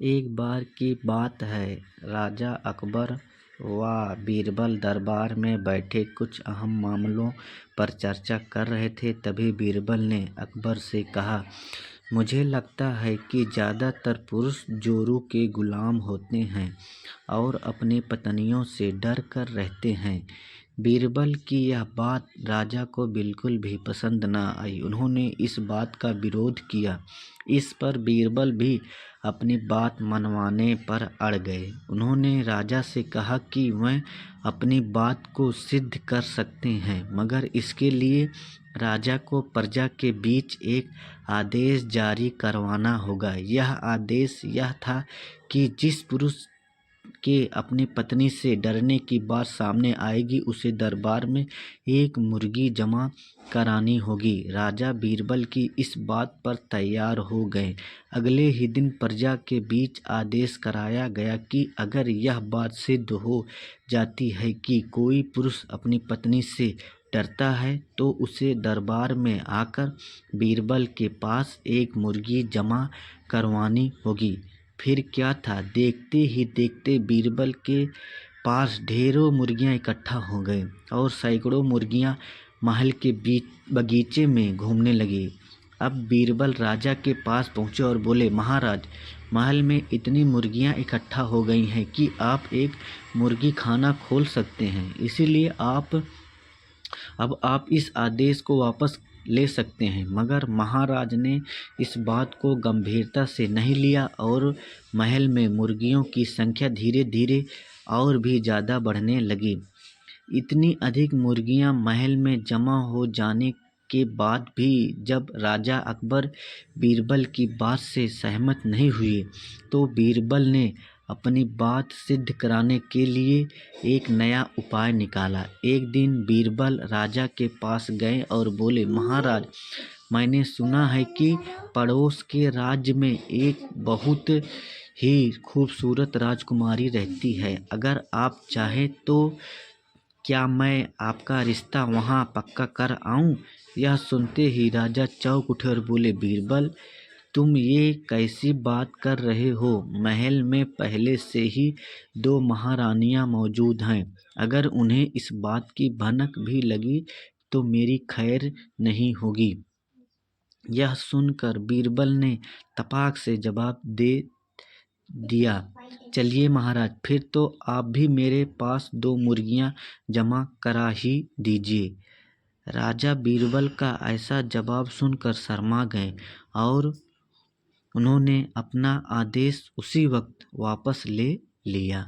एक बार की बात है, राजा अकबर व बीरबल दरबार में बैठे कुछ अहम मामलों पर चर्चा कर रहे थे। तभी बीरबल ने अकबर से कहा, मुझे लगता है कि ज़्यादातर पुरुष जोरू के गुलाम होते हैं और अपनी पत्नियों से डर कर रहते हैं। बीरबल की यह बात राजा को बिल्कुल भी पसंद न आई। उन्होंने इस बात का विरोध किया। इस पर बीरबल भी अपनी बात मनवाने पर अड़ गए। उन्होंने राजा से कहा कि वह अपनी बात को सिद्ध कर सकते हैं, मगर इसके लिए राजा को प्रजा के बीच एक आदेश जारी करवाना होगा। यह आदेश यह था कि जिस पुरुष के अपनी पत्नी से डरने की बात सामने आएगी, उसे दरबार में एक मुर्गी जमा करानी होगी। राजा बीरबल की इस बात पर तैयार हो गए। अगले ही दिन प्रजा के बीच आदेश कराया गया कि अगर यह बात सिद्ध हो जाती है कि कोई पुरुष अपनी पत्नी से डरता है, तो उसे दरबार में आकर बीरबल के पास एक मुर्गी जमा करवानी होगी। फिर क्या था, देखते ही देखते बीरबल के पास ढेरों मुर्गियां इकट्ठा हो गए और सैकड़ों मुर्गियां महल के बगीचे में घूमने लगी। अब बीरबल राजा के पास पहुंचे और बोले, महाराज, महल में इतनी मुर्गियां इकट्ठा हो गई हैं कि आप एक मुर्गी खाना खोल सकते हैं। इसीलिए अब आप इस आदेश को वापस ले सकते हैं। मगर महाराज ने इस बात को गंभीरता से नहीं लिया और महल में मुर्गियों की संख्या धीरे धीरे और भी ज़्यादा बढ़ने लगी। इतनी अधिक मुर्गियां महल में जमा हो जाने के बाद भी जब राजा अकबर बीरबल की बात से सहमत नहीं हुए, तो बीरबल ने अपनी बात सिद्ध कराने के लिए एक नया उपाय निकाला। एक दिन बीरबल राजा के पास गए और बोले, महाराज, मैंने सुना है कि पड़ोस के राज्य में एक बहुत ही खूबसूरत राजकुमारी रहती है। अगर आप चाहें तो क्या मैं आपका रिश्ता वहां पक्का कर आऊं? यह सुनते ही राजा चौंक उठे और बोले, बीरबल, तुम ये कैसी बात कर रहे हो? महल में पहले से ही 2 महारानियां मौजूद हैं। अगर उन्हें इस बात की भनक भी लगी तो मेरी खैर नहीं होगी। यह सुनकर बीरबल ने तपाक से जवाब दे दिया, चलिए महाराज, फिर तो आप भी मेरे पास 2 मुर्गियां जमा करा ही दीजिए। राजा बीरबल का ऐसा जवाब सुनकर शर्मा गए और उन्होंने अपना आदेश उसी वक्त वापस ले लिया।